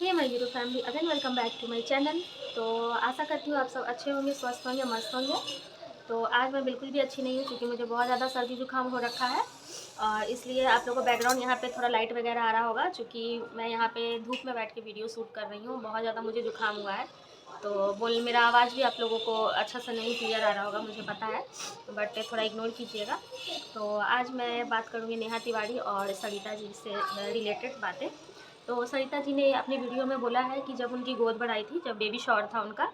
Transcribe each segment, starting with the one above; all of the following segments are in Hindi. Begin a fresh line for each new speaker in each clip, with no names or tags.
Hey my YouTube family, again welcome back to my channel. तो आशा करती हूँ आप सब अच्छे होंगे, स्वस्थ होंगे, मस्त होंगे। तो आज मैं बिल्कुल भी अच्छी नहीं हूँ क्योंकि मुझे बहुत ज़्यादा सर्दी जुकाम हो रखा है। और इसलिए आप लोगों को बैकग्राउंड यहाँ पे थोड़ा लाइट वगैरह आ रहा होगा क्योंकि मैं यहाँ पे धूप में बैठ के वीडियो शूट कर रही हूँ। बहुत ज़्यादा मुझे जुकाम हुआ है, तो मेरा आवाज़ भी आप लोगों को अच्छा सा नहीं क्लियर आ रहा होगा, मुझे पता है, बट थोड़ा इग्नोर कीजिएगा। तो आज मैं बात करूँगी नेहा तिवारी और सरिता जी से रिलेटेड बातें। तो सरिता जी ने अपनी वीडियो में बोला है कि जब उनकी गोद भराई थी, जब बेबी शॉवर था उनका,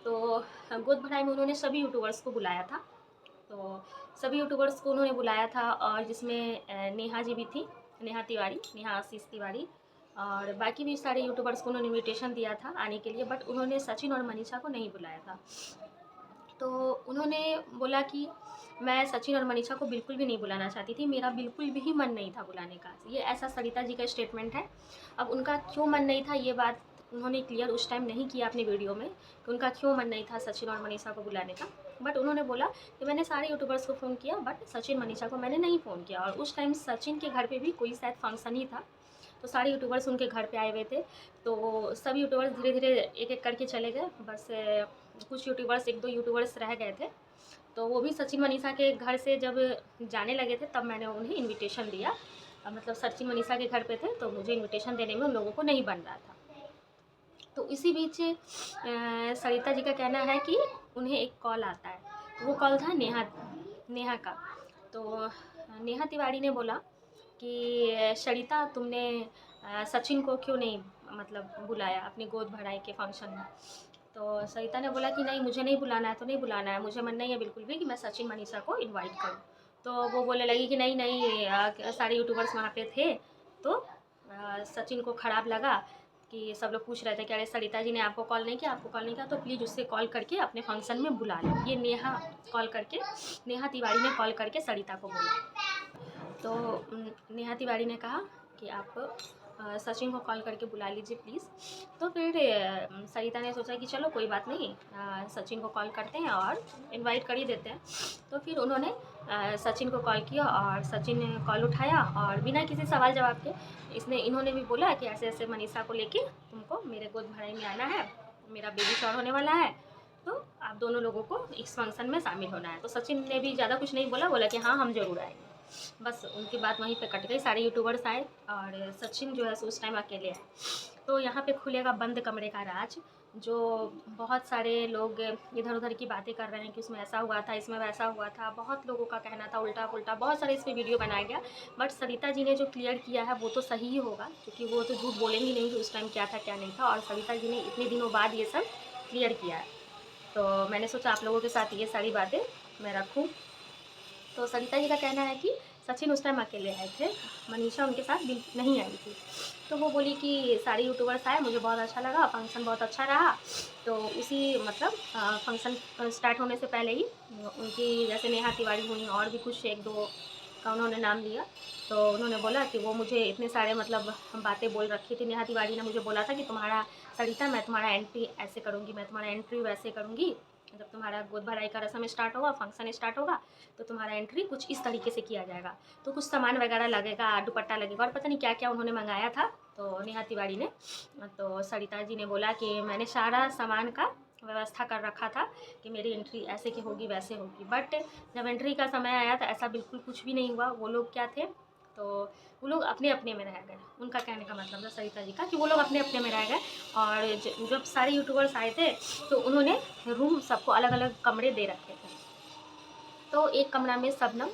तो गोद भराई में उन्होंने सभी यूट्यूबर्स को बुलाया था। तो सभी यूट्यूबर्स को उन्होंने बुलाया था और जिसमें नेहा जी भी थी, नेहा तिवारी, नेहा आशीष तिवारी, और बाकी भी सारे यूट्यूबर्स को उन्होंने इनविटेशन दिया था आने के लिए, बट उन्होंने सचिन और मनीषा को नहीं बुलाया था। तो उन्होंने बोला कि मैं सचिन और मनीषा को बिल्कुल भी नहीं बुलाना चाहती थी, मेरा बिल्कुल भी मन नहीं था बुलाने का। ये ऐसा सरिता जी का स्टेटमेंट है। अब उनका क्यों मन नहीं था ये बात उन्होंने क्लियर उस टाइम नहीं किया अपनी वीडियो में कि उनका क्यों मन नहीं था सचिन और मनीषा को बुलाने का। बट उन्होंने बोला कि मैंने सारे यूट्यूबर्स को फ़ोन किया बट सचिन मनीषा को मैंने नहीं फ़ोन किया। और उस टाइम सचिन के घर पे भी कोई शायद फंक्शन ही था, तो सारे यूट्यूबर्स उनके घर पे आए हुए थे। तो सभी यूट्यूबर्स धीरे धीरे एक एक करके चले गए, बस कुछ यूट्यूबर्स, एक दो यूट्यूबर्स रह गए थे। तो वो भी सचिन मनीषा के घर से जब जाने लगे थे तब मैंने उन्हें इनविटेशन दिया। मतलब सचिन मनीषा के घर पे थे तो मुझे इनविटेशन देने में उन लोगों को नहीं बन रहा था। तो इसी बीच सरिता जी का कहना है कि उन्हें एक कॉल आता है, तो वो कॉल था नेहा का। तो नेहा तिवारी ने बोला कि सरिता, तुमने सचिन को क्यों नहीं मतलब बुलाया अपनी गोद भराई के फंक्शन में। तो सरिता ने बोला कि नहीं, मुझे नहीं बुलाना है तो नहीं बुलाना है, मुझे मन नहीं है बिल्कुल भी कि मैं सचिन मनीषा को इनवाइट करूँ। तो वो बोलने लगी कि नहीं नहीं, सारे यूट्यूबर्स वहाँ पे थे तो सचिन को ख़राब लगा कि सब लोग पूछ रहे थे कि अरे सरिता जी ने आपको कॉल नहीं किया, आपको कॉल नहीं किया, तो प्लीज़ उससे कॉल करके अपने फंक्शन में बुला लो। ये नेहा तिवारी ने कॉल करके सरिता को बोला। तो नेहा तिवारी ने कहा कि आप सचिन को कॉल करके बुला लीजिए प्लीज़। तो फिर सरिता ने सोचा कि चलो कोई बात नहीं, सचिन को कॉल करते हैं और इनवाइट कर ही देते हैं। तो फिर उन्होंने सचिन को कॉल किया और सचिन ने कॉल उठाया और बिना किसी सवाल जवाब के इन्होंने भी बोला कि ऐसे ऐसे मनीषा को लेके तुमको मेरे गोद भराई में आना है, मेरा बेबी शॉवर होने वाला है, तो आप दोनों लोगों को इस फंक्शन में शामिल होना है। तो सचिन ने भी ज़्यादा कुछ नहीं बोला कि हाँ हम ज़रूर आएंगे। बस उनकी बात वहीं पे कट गई। सारे यूट्यूबर्स आए और सचिन जो है उस टाइम अकेले आए। तो यहाँ पे खुलेगा बंद कमरे का राज, जो बहुत सारे लोग इधर उधर की बातें कर रहे हैं कि उसमें ऐसा हुआ था, इसमें वैसा हुआ था। बहुत लोगों का कहना था उल्टा पुल्टा, बहुत सारे इस पर वीडियो बनाया गया। बट सरिता जी ने जो क्लियर किया है वो तो सही ही होगा, क्योंकि वो तो झूठ बोलेंगी नहीं कि उस टाइम क्या था क्या नहीं था। और सरिता जी ने इतने दिनों बाद ये सब क्लियर किया है, तो मैंने सोचा आप लोगों के साथ ये सारी बातें मैं रखूँ। तो सरिता जी का कहना है कि सचिन उस टाइम अकेले आए थे, मनीषा उनके साथ बिल्कुल नहीं आई थी। तो वो बोली कि सारे यूट्यूबर्स आए, मुझे बहुत अच्छा लगा, फंक्शन बहुत अच्छा रहा। तो उसी मतलब फंक्शन स्टार्ट होने से पहले ही उनकी जैसे नेहा तिवारी हुई और भी कुछ एक दो का उन्होंने नाम लिया। तो उन्होंने बोला कि वो मुझे इतने सारे मतलब बातें बोल रखी थी। नेहा तिवारी ने मुझे बोला था कि तुम्हारा सरिता, मैं तुम्हारा एंट्री ऐसे करूँगी, मैं तुम्हारा एंट्री वैसे करूँगी, जब तुम्हारा गोद भराई का रस्म स्टार्ट होगा, फंक्शन स्टार्ट होगा, तो तुम्हारा एंट्री कुछ इस तरीके से किया जाएगा। तो कुछ सामान वगैरह लगेगा, दुपट्टा लगेगा और पता नहीं क्या क्या उन्होंने मंगाया था। तो नेहा तिवारी ने, तो सरिता जी ने बोला कि मैंने सारा सामान का व्यवस्था कर रखा था कि मेरी एंट्री ऐसे की होगी वैसे होगी। बट जब एंट्री का समय आया तो ऐसा बिल्कुल कुछ भी नहीं हुआ। वो लोग क्या थे, तो वो लोग अपने अपने में रह गए। उनका कहने का मतलब था सरिता जी का कि वो लोग अपने अपने में रह गए। और जब सारे यूट्यूबर्स आए थे तो उन्होंने रूम सबको अलग अलग कमरे दे रखे थे। तो एक कमरा में शबनम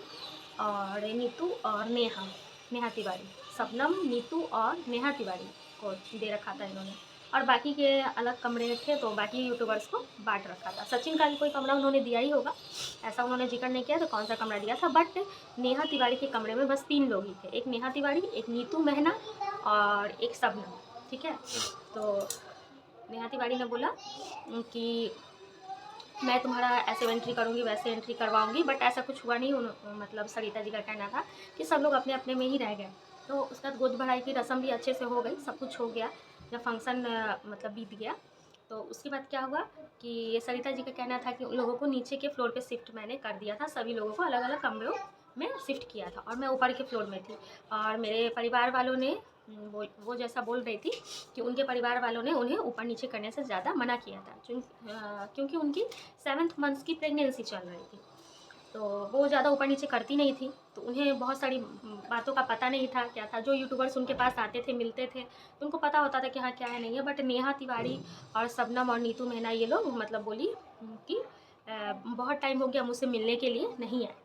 और नीतू और नेहा तिवारी, शबनम, नीतू और नेहा तिवारी को दे रखा था इन्होंने। और बाकी के अलग कमरे थे तो बाकी यूट्यूबर्स को बांट रखा था। सचिन का भी कोई कमरा उन्होंने दिया ही होगा, ऐसा उन्होंने जिक्र नहीं किया तो कौन सा कमरा दिया था। बट नेहा तिवारी के कमरे में बस 3 लोग ही थे, एक नेहा तिवारी, एक नीतू मेहना और एक शबनम। ठीक है। तो नेहा तिवारी ने बोला कि मैं तुम्हारा ऐसे एंट्री करूँगी वैसे एंट्री करवाऊँगी, बट ऐसा कुछ हुआ नहीं। मतलब सरिता जी का कहना था कि सब लोग अपने अपने में ही रह गए। तो उसके बाद गोद भराई की रस्म भी अच्छे से हो गई, सब कुछ हो गया। जब फंक्शन मतलब बीत गया तो उसके बाद क्या हुआ कि ये सरिता जी का कहना था कि उन लोगों को नीचे के फ्लोर पे शिफ्ट मैंने कर दिया था, सभी लोगों को अलग अलग कमरों में शिफ्ट किया था और मैं ऊपर के फ्लोर में थी। और मेरे परिवार वालों ने वो जैसा बोल रही थी कि उनके परिवार वालों ने उन्हें ऊपर नीचे करने से ज़्यादा मना किया था, क्योंकि उनकी 7th मंथ की प्रेगनेंसी चल रही थी। तो वो ज़्यादा ऊपर नीचे करती नहीं थी, तो उन्हें बहुत सारी बातों का पता नहीं था क्या था। जो यूट्यूबर्स उनके पास आते थे, मिलते थे, तो उनको पता होता था कि हाँ क्या है नहीं है। बट नेहा तिवारी और शबनम और नीतू मेहना ये लोग मतलब बोली कि बहुत टाइम हो गया मुझसे मिलने के लिए नहीं आए,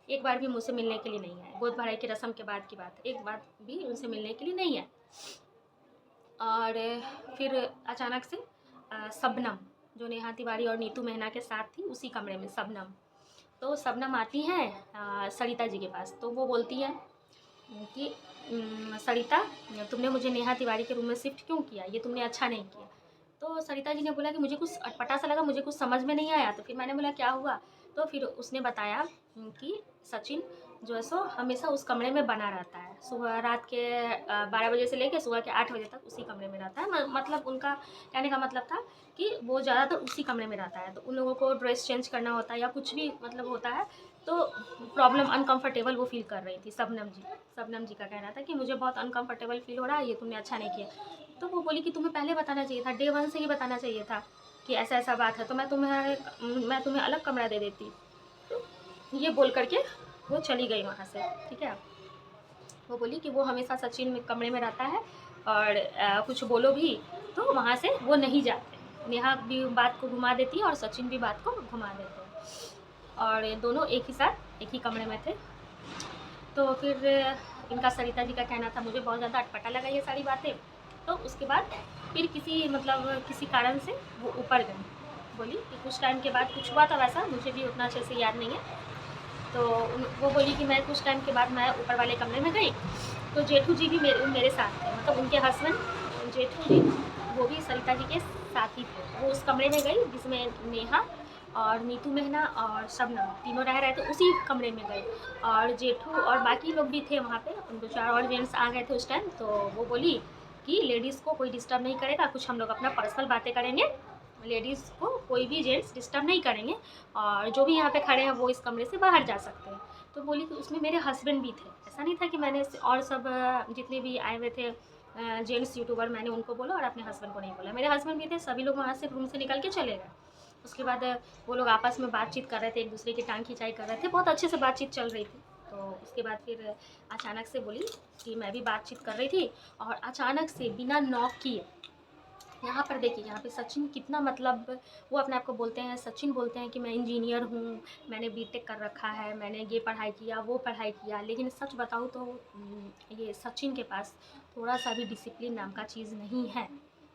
एक बार भी मुझसे मिलने के लिए नहीं आए। गोद भराई की रस्म के बाद की बात है, एक बार भी उनसे मिलने के लिए नहीं आए। और फिर अचानक से शबनम, जो नेहा तिवारी और नीतू मेहना के साथ थी उसी कमरे में, तो शबनम आती हैं सरिता जी के पास। तो वो बोलती है कि सरिता, तुमने मुझे नेहा तिवारी के रूम में शिफ्ट क्यों किया, ये तुमने अच्छा नहीं किया। तो सरिता जी ने बोला कि मुझे कुछ अटपटा सा लगा, मुझे कुछ समझ में नहीं आया। तो फिर मैंने बोला क्या हुआ, तो फिर उसने बताया कि सचिन जो है सो हमेशा उस कमरे में बना रहता है, सुबह रात के 12 बजे से लेकर सुबह के 8 बजे तक उसी कमरे में रहता है। मतलब उनका कहने का मतलब था कि वो ज़्यादातर उसी कमरे में रहता है। तो उन लोगों को ड्रेस चेंज करना होता है या कुछ भी मतलब होता है तो प्रॉब्लम, अनकंफर्टेबल वो फील कर रही थी शबनम जी का कहना था कि मुझे बहुत अनकंफर्टेबल फील हो रहा है, ये तुमने अच्छा नहीं किया। तो वो बोली कि तुम्हें पहले बताना चाहिए था, डे 1 से ही बताना चाहिए था कि ऐसा ऐसा बात है, तो मैं तुम्हें अलग कमरा दे देती। तो ये बोल करके वो चली गई वहाँ से, ठीक है। वो बोली कि वो हमेशा सचिन में कमरे में रहता है और कुछ बोलो भी तो वहाँ से वो नहीं जाते। नेहा भी बात को घुमा देती है और सचिन भी बात को घुमा देते हैं, और ये दोनों एक ही साथ एक ही कमरे में थे। तो फिर इनका सरिता जी का कहना था मुझे बहुत ज़्यादा अटपटा लगा ये सारी बातें। तो उसके बाद फिर किसी कारण से वो ऊपर गई। बोली कि कुछ टाइम के बाद कुछ हुआ था, वैसा मुझे भी उतना अच्छे से याद नहीं है। तो वो बोली कि मैं कुछ टाइम के बाद मैं ऊपर वाले कमरे में गई, तो जेठू जी भी मेरे साथ थे, मतलब उनके हस्बैंड जेठू जी वो भी सरिता जी के साथ ही थे। वो उस कमरे में गई जिसमें नेहा और नीतू मेहना और शबनम तीनों रह रहे थे, उसी कमरे में गई। और जेठू और बाकी लोग भी थे वहाँ पे, 2-4 और जेंट्स आ गए थे उस टाइम। तो वो बोली कि लेडीज़ को कोई डिस्टर्ब नहीं करेगा, कुछ हम लोग अपना पर्सनल बातें करेंगे, लेडीज़ को कोई भी जेंट्स डिस्टर्ब नहीं करेंगे, और जो भी यहाँ पे खड़े हैं वो इस कमरे से बाहर जा सकते हैं। तो बोली कि उसमें मेरे हस्बैंड भी थे, ऐसा नहीं था कि मैंने और सब जितने भी आए हुए थे जेंट्स यूट्यूबर मैंने उनको बोला और अपने हस्बैंड को नहीं बोला, मेरे हस्बैंड भी थे। सभी लोग वहाँ से रूम से निकल के चले गए। उसके बाद वो लोग आपस में बातचीत कर रहे थे, एक दूसरे की टांग खिंचाई कर रहे थे, बहुत अच्छे से बातचीत चल रही थी। तो उसके बाद फिर अचानक से बोली कि मैं भी बातचीत कर रही थी और अचानक से बिना नॉक किए, यहाँ पर देखिए, यहाँ पे सचिन कितना मतलब वो अपने आप को बोलते हैं, सचिन बोलते हैं कि मैं इंजीनियर हूँ, मैंने बीटेक कर रखा है, मैंने ये पढ़ाई किया वो पढ़ाई किया। लेकिन सच बताऊँ तो ये सचिन के पास थोड़ा सा भी डिसिप्लिन नाम का चीज़ नहीं है।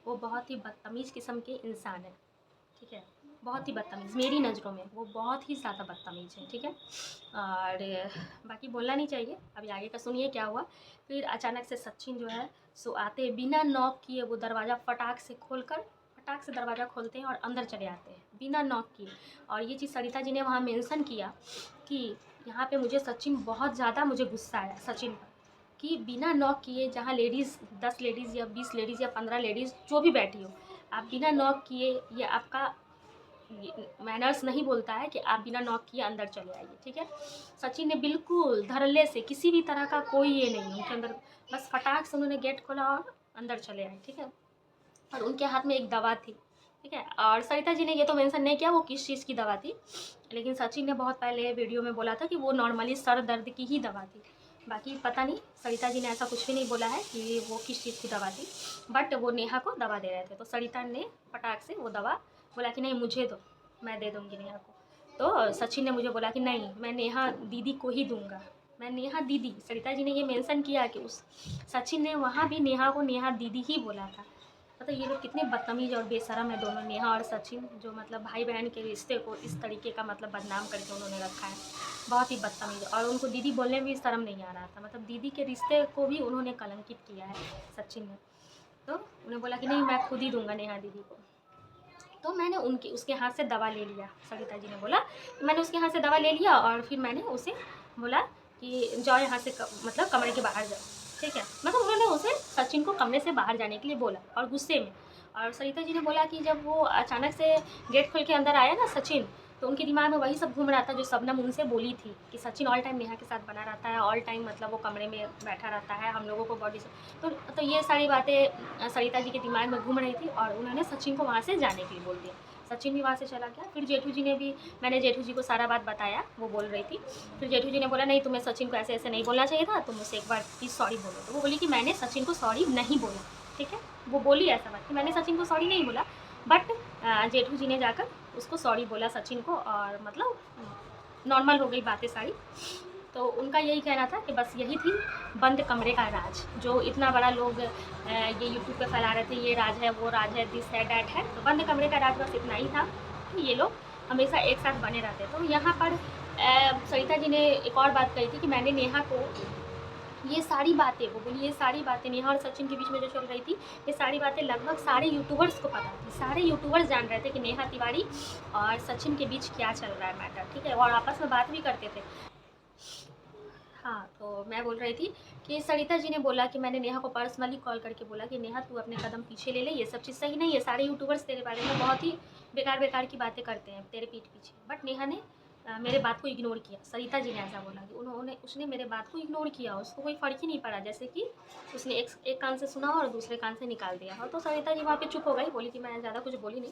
वो बहुत ही बदतमीज़ किस्म के इंसान है, ठीक है, बहुत ही बदतमीज़, मेरी नज़रों में वो बहुत ही ज़्यादा बदतमीज़ है, ठीक है। और बाकी बोलना नहीं चाहिए, अभी आगे का सुनिए क्या हुआ। फिर अचानक से सचिन जो है सो आते बिना नॉक किए वो दरवाज़ा फटाक से दरवाज़ा खोलते हैं और अंदर चले आते हैं बिना नॉक किए। और ये चीज़ सरिता जी ने वहाँ मेंशन किया कि यहाँ पे मुझे सचिन बहुत ज़्यादा मुझे गुस्सा आया सचिन पर, कि बिना नॉक किए जहाँ लेडीज़ 10 लेडीज़ या 20 लेडीज़ या 15 लेडीज़ जो भी बैठी हो, आप बिना नॉक किए, ये आपका मैनर्स नहीं बोलता है कि आप बिना नॉक किए अंदर चले आइए, ठीक है। सचिन ने बिल्कुल धड़ल्ले से, किसी भी तरह का कोई ये नहीं उनके अंदर, बस फटाक से उन्होंने गेट खोला और अंदर चले आए, ठीक है। और उनके हाथ में एक दवा थी, ठीक है। और सरिता जी ने ये तो मेंशन नहीं किया वो किस चीज़ की दवा थी, लेकिन सचिन ने बहुत पहले वीडियो में बोला था कि वो नॉर्मली सर दर्द की ही दवा थी। बाकी पता नहीं, सरिता जी ने ऐसा कुछ भी नहीं बोला है कि वो किस चीज़ की दवा थी, बट वो नेहा को दवा दे रहे थे। तो सरिता ने फटाक से वो दवा बोला कि नहीं मुझे दो, मैं दे दूँगी नेहा को। तो सचिन ने मुझे बोला कि नहीं, मैं नेहा दीदी को ही दूँगा, मैं नेहा दीदी, सरिता जी ने ये मेंशन किया कि उस सचिन ने वहाँ भी नेहा को नेहा दीदी ही बोला था। मतलब ये लोग कितने बदतमीज़ और बेशरम है दोनों, नेहा और सचिन, जो मतलब भाई बहन के रिश्ते को इस तरीके का मतलब बदनाम करके उन्होंने रखा है, बहुत ही बदतमीज़। और उनको दीदी बोलने में भी शर्म नहीं आ रहा था, मतलब दीदी के रिश्ते को भी उन्होंने कलंकित किया है सचिन ने। तो उन्हें बोला कि नहीं मैं खुद ही दूंगा नेहा दीदी को। तो मैंने उसके हाथ से दवा ले लिया, सरिता जी ने बोला, मैंने उसके हाथ से दवा ले लिया और फिर मैंने उसे बोला कि जाओ यहाँ से मतलब कमरे के बाहर जाओ, ठीक है। मतलब उन्होंने उसे सचिन को कमरे से बाहर जाने के लिए बोला और गुस्से में। और सरिता जी ने बोला कि जब वो अचानक से गेट खोल के अंदर आया ना सचिन, तो उनके दिमाग में वही सब घूम रहा था जो शबनम उनसे बोली थी कि सचिन ऑल टाइम नेहा के साथ बना रहता है, ऑल टाइम मतलब वो कमरे में बैठा रहता है, हम लोगों को बॉडी से तो ये सारी बातें सरिता जी के दिमाग में घूम रही थी और उन्होंने सचिन को वहाँ से जाने के लिए बोल दिया। सचिन भी वहाँ से चला गया। फिर जेठू जी ने भी, मैंने जेठू जी को सारा बात बताया, वो बोल रही थी। फिर जेठू जी ने बोला नहीं, तुम्हें सचिन को ऐसे ऐसे नहीं बोलना चाहिए था, तुम मुझसे एक बार प्लीज़ सॉरी बोलो। तो वो बोली कि मैंने सचिन को सॉरी नहीं बोला, ठीक है, वो बोली ऐसा बात कि मैंने सचिन को सॉरी नहीं बोला, बट जेठू जी ने जाकर उसको सॉरी बोला सचिन को, और मतलब नॉर्मल हो गई बातें सारी। तो उनका यही कहना था कि बस यही थी बंद कमरे का राज, जो इतना बड़ा लोग ये यूट्यूब पे फैला रहे थे, ये राज है, वो राज है, दिस है, डैट है। तो बंद कमरे का राज बस इतना ही था कि ये लोग हमेशा एक साथ बने रहते। तो यहाँ पर सरिता जी ने एक और बात कही थी कि मैंने नेहा को ये सारी बातें, वो बोली ये सारी बातें नेहा और सचिन के बीच में जो चल रही थी, ये सारी बातें लगभग सारे यूट्यूबर्स को पता थी। सारे यूट्यूबर्स जान रहे थे कि नेहा तिवारी और सचिन के बीच क्या चल रहा है मैटर, ठीक है, और आपस में बात भी करते थे। हाँ, तो मैं बोल रही थी कि सरिता जी ने बोला कि मैंने नेहा को पर्सनली कॉल करके बोला कि नेहा तू अपने कदम पीछे ले ले, ये सब चीज़ सही नहीं है, सारे यूट्यूबर्स तेरे बारे में बहुत ही बेकार की बातें करते हैं तेरे पीठ पीछे। बट नेहा ने मेरे बात को इग्नोर किया। सरिता जी ने ऐसा बोला कि उसने मेरे बात को इग्नोर किया, उसको कोई फ़र्क ही नहीं पड़ा, जैसे कि उसने एक कान से सुना और दूसरे कान से निकाल दिया। और तो सरिता जी वहाँ पे चुप हो गई, बोली कि मैं ज़्यादा कुछ बोली नहीं।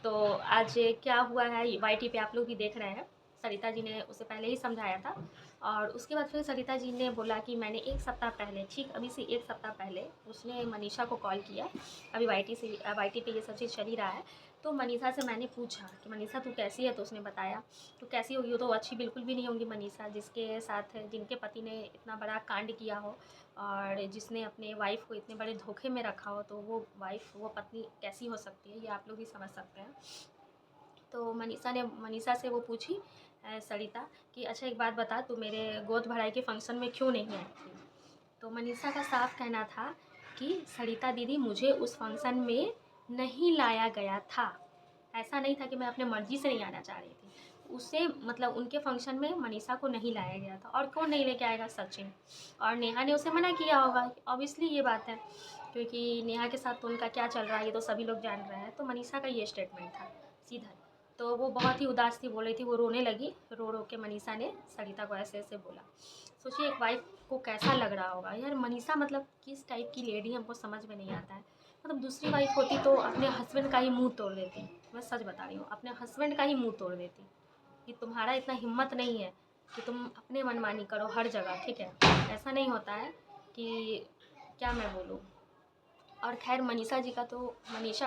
तो आज क्या हुआ है YT पे आप लोग भी देख रहे हैं। सरिता जी ने उसे पहले ही समझाया था, और उसके बाद फिर सरिता जी ने बोला कि मैंने 1 सप्ताह पहले, ठीक अभी से 1 सप्ताह पहले उसने मनीषा को कॉल किया। अभी YT पे ये सब चीज़ चल ही रहा है। तो मनीषा से मैंने पूछा कि मनीषा तू कैसी है, तो उसने बताया। तो कैसी होगी, वो तो अच्छी बिल्कुल भी नहीं होंगी मनीषा, जिसके साथ जिनके पति ने इतना बड़ा कांड किया हो और जिसने अपने वाइफ़ को इतने बड़े धोखे में रखा हो, तो वो वाइफ़, वो पत्नी कैसी हो सकती है, ये आप लोग भी समझ सकते हैं। तो मनीषा से वो पूछी सरिता कि अच्छा एक बात बता, तू मेरे गोद भराई के फंक्शन में क्यों नहीं आई थी। तो मनीषा का साफ कहना था कि सरिता दीदी मुझे उस फंक्शन में नहीं लाया गया था। ऐसा नहीं था कि मैं अपने मर्ज़ी से नहीं आना चाह रही थी, उसे मतलब उनके फंक्शन में मनीषा को नहीं लाया गया था। और कौन नहीं लेके आएगा, सचिन। और नेहा ने उसे मना किया होगा, ऑब्वियसली ये बात है, क्योंकि नेहा के साथ तो उनका क्या चल रहा है ये तो सभी लोग जान रहे हैं। तो मनीषा का ये स्टेटमेंट था सीधा। तो वो बहुत ही उदास थी, बोल रही थी, वो रोने लगी। रो रो के मनीषा ने सरिता को ऐसे ऐसे बोला। सोचिए एक वाइफ को कैसा लग रहा होगा यार। मनीषा मतलब किस टाइप की लेडी हमको समझ में नहीं आता है। मतलब दूसरी वाइफ होती तो अपने हस्बैंड का ही मुंह तोड़ देती। मैं सच बता रही हूँ, अपने हस्बैंड का ही मुंह तोड़ देती कि तुम्हारा इतना हिम्मत नहीं है कि तुम अपने मनमानी करो हर जगह, ठीक है। ऐसा नहीं होता है कि क्या मैं बोलूँ। और खैर मनीषा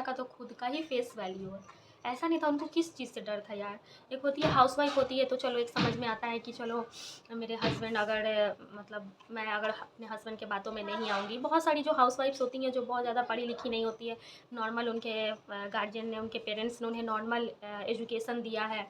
का तो खुद का ही फेस वैल्यू है। ऐसा नहीं था, उनको किस चीज़ से डर था यार। एक होती है हाउसवाइफ होती है तो चलो एक समझ में आता है कि चलो मेरे हस्बैंड अगर मतलब मैं अगर अपने हस्बैंड के बातों में नहीं आऊँगी। बहुत सारी जो हाउसवाइफ्स होती हैं जो बहुत ज़्यादा पढ़ी लिखी नहीं होती है, नॉर्मल उनके गार्जियन ने, उनके पेरेंट्स ने उन्हें नॉर्मल एजुकेशन दिया है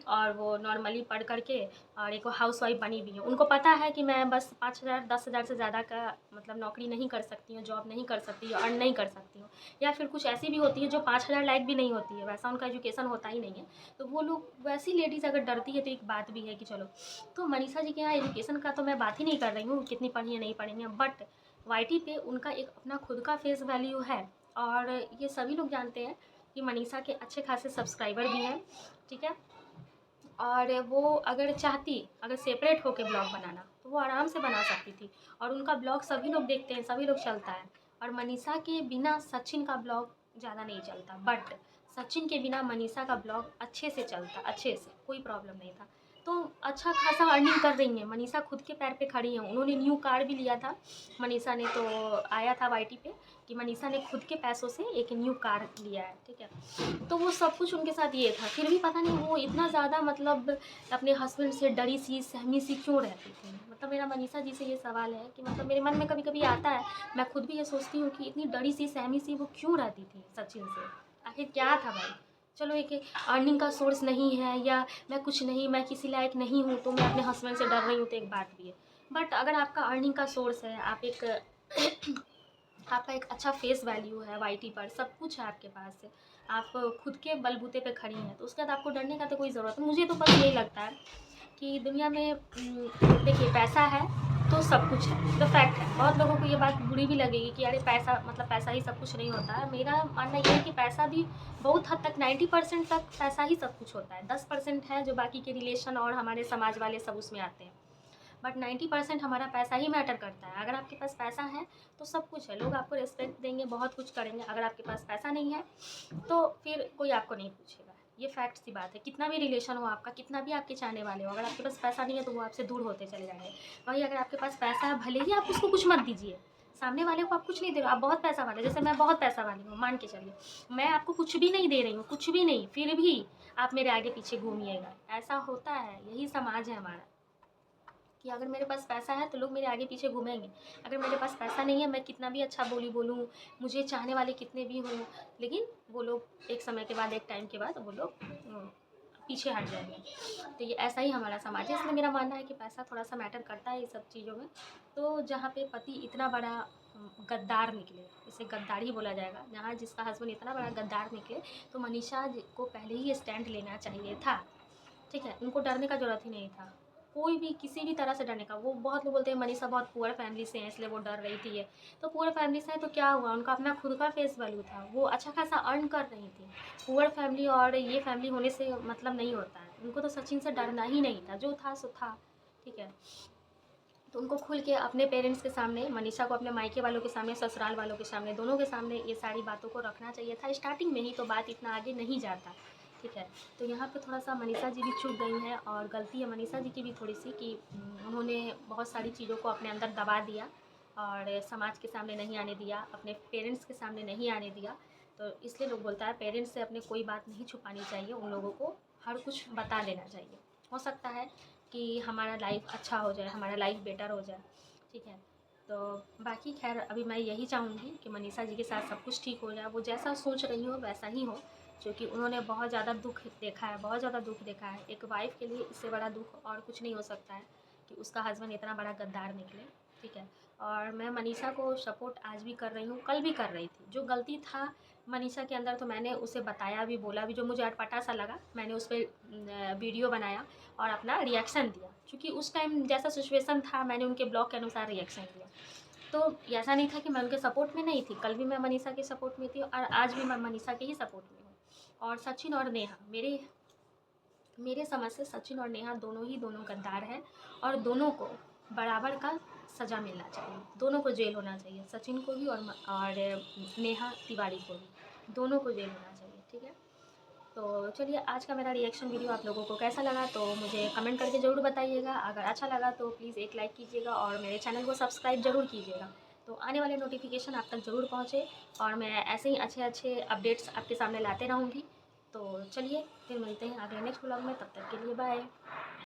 और वो नॉर्मली पढ़ करके और एक हाउसवाइफ बनी भी है। उनको पता है कि मैं बस 5,000 10,000 से ज़्यादा का मतलब नौकरी नहीं कर सकती हूँ, जॉब नहीं कर सकती हूँ, अर्न नहीं कर सकती हूँ। या फिर कुछ ऐसी भी होती है जो 5,000 लायक भी नहीं होती है, वैसा उनका एजुकेशन होता ही नहीं है। तो वो लोग, वैसी लेडीज़ अगर डरती है तो एक बात भी है कि चलो। तो मनीषा जी के यहाँ एजुकेशन का तो मैं बात ही नहीं कर रही हूँ, कितनी पढ़ी है नहीं पढ़ी है, बट YT पे उनका एक अपना खुद का फेस वैल्यू है। और ये सभी लोग जानते हैं कि मनीषा के अच्छे खासे सब्सक्राइबर भी हैं, ठीक है। और वो अगर चाहती, अगर सेपरेट होकर ब्लॉग बनाना तो वो आराम से बना सकती थी। और उनका ब्लॉग सभी लोग देखते हैं, सभी लोग चलता है। और मनीषा के बिना सचिन का ब्लॉग ज़्यादा नहीं चलता, बट सचिन के बिना मनीषा का ब्लॉग अच्छे से चलता, अच्छे से, कोई प्रॉब्लम नहीं था। तो अच्छा खासा अर्निंग कर रही हैं मनीषा, खुद के पैर पे खड़ी हैं। उन्होंने न्यू कार भी लिया था मनीषा ने, तो आया था YT पे कि मनीषा ने खुद के पैसों से एक न्यू कार लिया है, ठीक है। तो वो सब कुछ उनके साथ ये था, फिर भी पता नहीं वो इतना ज़्यादा मतलब अपने हस्बैंड से डरी सी सहमी सी क्यों रहती थी। मतलब मेरा मनीषा जी से ये सवाल है कि मतलब मेरे मन में कभी कभी आता है, मैं खुद भी ये सोचती हूँ कि इतनी डरी सी सहमी सी वो क्यों रहती थी सचिन से। आखिर क्या था भाई। चलो एक अर्निंग का सोर्स नहीं है या मैं कुछ नहीं, मैं किसी लायक नहीं हूँ तो मैं अपने हस्बैंड से डर रही हूँ, तो एक बात भी है। बट अगर आपका अर्निंग का सोर्स है, आप एक आपका एक अच्छा फेस वैल्यू है YT पर, सब कुछ है आपके पास से, आप खुद के बलबूते पे खड़ी हैं, तो उसके बाद आपको डरने का तो कोई ज़रूरत नहीं। मुझे तो बस यही लगता है कि दुनिया में देखिए पैसा है तो सब कुछ है, तो फैक्ट है। बहुत लोगों को ये बात बुरी भी लगेगी कि अरे पैसा मतलब पैसा ही सब कुछ नहीं होता है। मेरा मानना ये है कि पैसा भी बहुत हद तक 90% तक पैसा ही सब कुछ होता है। 10% है जो बाकी के रिलेशन और हमारे समाज वाले सब उसमें आते हैं, बट 90% हमारा पैसा ही मैटर करता है। अगर आपके पास पैसा है तो सब कुछ है, लोग आपको रिस्पेक्ट देंगे, बहुत कुछ करेंगे। अगर आपके पास पैसा नहीं है तो फिर कोई आपको नहीं पूछेगा। ये फैक्ट सी बात है। कितना भी रिलेशन हो आपका, कितना भी आपके चाहने वाले हो, अगर आपके पास पैसा नहीं है तो वो आपसे दूर होते चले जाएंगे। वही अगर आपके पास पैसा है, भले ही आप उसको कुछ मत दीजिए, सामने वाले को आप कुछ नहीं दे रहे हो, आप बहुत पैसा वाले, जैसे मैं बहुत पैसा वाली हूँ, मान के चलिए मैं आपको कुछ भी नहीं दे रही हूँ, कुछ भी नहीं, फिर भी आप मेरे आगे पीछे घूमिएगा। ऐसा होता है, यही समाज है हमारा कि अगर मेरे पास पैसा है तो लोग मेरे आगे पीछे घूमेंगे। अगर मेरे पास पैसा नहीं है, मैं कितना भी अच्छा बोली बोलूँ, मुझे चाहने वाले कितने भी हों, लेकिन वो लोग एक समय के बाद, एक टाइम के बाद वो लोग पीछे हट जाएंगे। तो ये ऐसा ही हमारा समाज है। इसलिए मेरा मानना है कि पैसा थोड़ा सा मैटर करता है ये सब चीज़ों में। तो जहाँ पे पति इतना बड़ा गद्दार निकले, इसे गद्दार ही बोला जाएगा, जहाँ जिसका हस्बैंड इतना बड़ा गद्दार निकले, तो मनीषा को पहले ही स्टैंड लेना चाहिए था। ठीक है, उनको डरने का ज़रूरत ही नहीं था, कोई भी किसी भी तरह से डरने का। वो बहुत लोग बोलते हैं मनीषा बहुत पुअर फैमिली से हैं इसलिए वो डर रही थी। ये तो पुअर फैमिली से है तो क्या हुआ, उनका अपना खुद का फेस वैल्यू था, वो अच्छा खासा अर्न कर रही थी। पुअर फैमिली और ये फैमिली होने से मतलब नहीं होता है। उनको तो सचिन से डरना ही नहीं था, जो था सो था। ठीक है, तो उनको खुल के अपने पेरेंट्स के सामने, मनीषा को अपने मायके वालों के सामने, ससुराल वालों के सामने, दोनों के सामने ये सारी बातों को रखना चाहिए था स्टार्टिंग में ही, तो बात इतना आगे नहीं जाता। ठीक है, तो यहाँ पे थोड़ा सा मनीषा जी भी चूक गई हैं, और गलती है मनीषा जी की भी थोड़ी सी कि उन्होंने बहुत सारी चीज़ों को अपने अंदर दबा दिया और समाज के सामने नहीं आने दिया, अपने पेरेंट्स के सामने नहीं आने दिया। तो इसलिए लोग बोलता है पेरेंट्स से अपने कोई बात नहीं छुपानी चाहिए, उन लोगों को हर कुछ बता देना चाहिए। हो सकता है कि हमारा लाइफ अच्छा हो जाए, हमारा लाइफ बेटर हो जाए। ठीक है, तो बाकी खैर अभी मैं यही चाहूँगी कि मनीषा जी के साथ सब कुछ ठीक हो जाए, वो जैसा सोच रही हो वैसा ही हो, क्योंकि उन्होंने बहुत ज़्यादा दुख देखा है, बहुत ज़्यादा दुख देखा है। एक वाइफ़ के लिए इससे बड़ा दुख और कुछ नहीं हो सकता है कि उसका हस्बैंड इतना बड़ा गद्दार निकले। ठीक है, और मैं मनीषा को सपोर्ट आज भी कर रही हूँ, कल भी कर रही थी। जो गलती था मनीषा के अंदर तो मैंने उसे बताया भी, बोला भी, जो मुझे अटपटा सा लगा मैंने उस पर वीडियो बनाया और अपना रिएक्शन दिया, क्योंकि उस टाइम जैसा सिचुएशन था मैंने उनके ब्लॉग के अनुसार रिएक्शन दिया। तो ऐसा नहीं था कि मैं उनके सपोर्ट में नहीं थी, कल भी मैं मनीषा के सपोर्ट में थी और आज भी मैं मनीषा के ही सपोर्ट में हूँ। और सचिन और नेहा, मेरे मेरे समझ से सचिन और नेहा दोनों गद्दार हैं, और दोनों को बराबर का सज़ा मिलना चाहिए, दोनों को जेल होना चाहिए, सचिन को भी और नेहा तिवारी को भी, दोनों को जेल होना चाहिए। ठीक है, तो चलिए आज का मेरा रिएक्शन वीडियो आप लोगों को कैसा लगा तो मुझे कमेंट करके ज़रूर बताइएगा। अगर अच्छा लगा तो प्लीज़ एक लाइक कीजिएगा और मेरे चैनल को सब्सक्राइब ज़रूर कीजिएगा, तो आने वाले नोटिफिकेशन आप तक ज़रूर पहुँचे, और मैं ऐसे ही अच्छे अच्छे अपडेट्स आपके सामने लाते रहूँगी। तो चलिए फिर मिलते हैं अगले नेक्स्ट ब्लॉग में, तब तक के लिए बाय।